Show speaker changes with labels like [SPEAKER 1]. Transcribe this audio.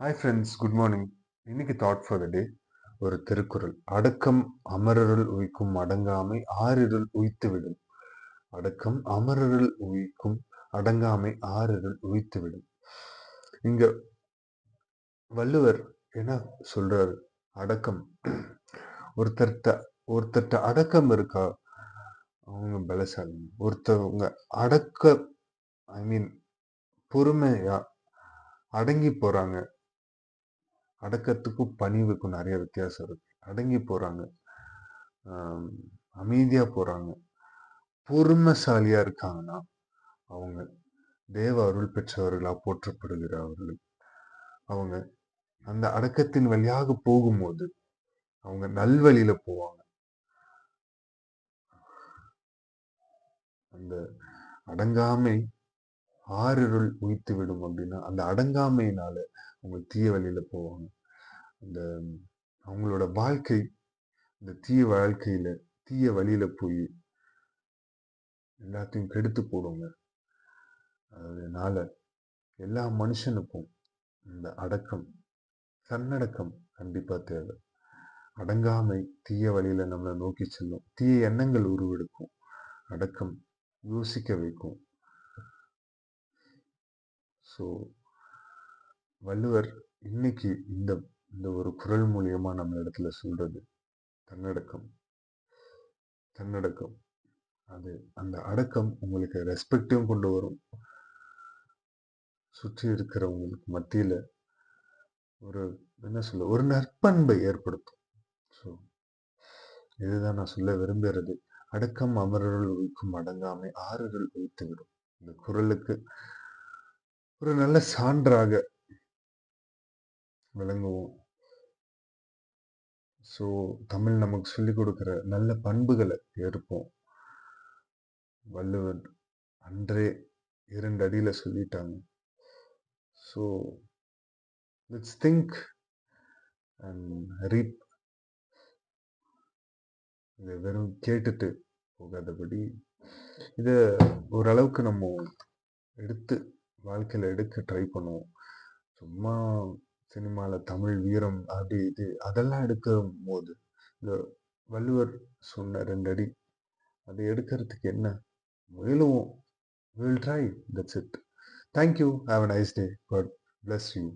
[SPEAKER 1] Hi friends, good morning. இன்னைக்கு thought for the டே ஒரு திருக்குறள். அடக்கம் அமரருள் உய்க்கும் அடங்காமை ஆறிருள் உய்த்துவிடும். அடக்கம் அமரருள் உய்க்கும் அடங்காமை ஆறிருள் உய்த்துவிடும். இங்க வள்ளுவர் என்ன சொல்றாரு? அடக்கம். ஒருத்தர்ட்ட ஒருத்தர்ட்ட அடக்கம் இருக்கா, அவங்க பலசாலி. ஒருத்தவங்க அடக்க ஐ மீன் பொறுமையா அடங்கி போறாங்க. அடக்கத்துக்கும் பணிவுக்கும் நிறைய வித்தியாசம் இருக்கு. அடங்கி போறாங்க, ஆம், அமைதியா போறாங்க, பொறுமைசாலியா இருக்காங்கன்னா அவங்க தேவ அருள் பெற்றவர்களா போற்றப்படுகிறவர்கள். அவங்க அந்த அடக்கத்தின் வழியாக போகும்போது அவங்க நல்வழியில போவாங்க. அந்த அடங்காமை ஆறிருள் உய்த்து விடும் அப்படின்னா அந்த அடங்காமையினால அவங்க தீய வழியில போவாங்க. அந்த அவங்களோட வாழ்க்கை இந்த தீய வாழ்க்கையில தீய வழியில போய் எல்லாத்தையும் கெடுத்து போடுங்க. அதனால எல்லா மனுஷனுக்கும் இந்த அடக்கம், தன்னடக்கம் கண்டிப்பா தேவை. அடங்காமை தீய வழியில நம்மளை நோக்கி செல்லும், தீய எண்ணங்கள் உருவெடுக்கும். அடக்கம் யோசிக்க வைக்கும். ஸோ வள்ளுவர் இன்னைக்கு இந்த இந்த ஒரு குறள் மூலியமா நம்ம இடத்துல சொல்றது தன்னடக்கம். தன்னடக்கம் அது அந்த அடக்கம் உங்களுக்கு ரெஸ்பெக்டையும் கொண்டு வரும். சுற்றி இருக்கிறவங்களுக்கு மத்தியில ஒரு என்ன சொல்ல ஒரு நற்பண்பை ஏற்படுத்தும். ஸோ இதுதான் நான் சொல்ல விரும்புகிறது. அடக்கம் அமரருள் உய்க்கும் அடங்காமை ஆறுருள் உய்த்து விடும். இந்த குறளுக்கு ஒரு நல்ல சான்றாக விளங்குவோம். ஸோ தமிழ் நமக்கு சொல்லிக் கொடுக்கிற நல்ல பண்புகளை ஏற்போம். வள்ளுவர் அன்றே 2 அடியில சொல்லிட்டாங்க. So let's think and ரீப். இதை வெறும் கேட்டுட்டு போகாதபடி இதை ஓரளவுக்கு நம்ம எடுத்து வாழ்க்கையில எடுக்க ட்ரை பண்ணுவோம். சும்மா சினிமாவில் தமிழ் வீரம் அது இது அதெல்லாம் எடுக்கும் போது இந்த வள்ளுவர் சொன்ன 2 அடி அதை எடுக்கிறதுக்கு என்ன முயலுவோம். We'll try. That's it. Thank you. Have a nice day. God bless you.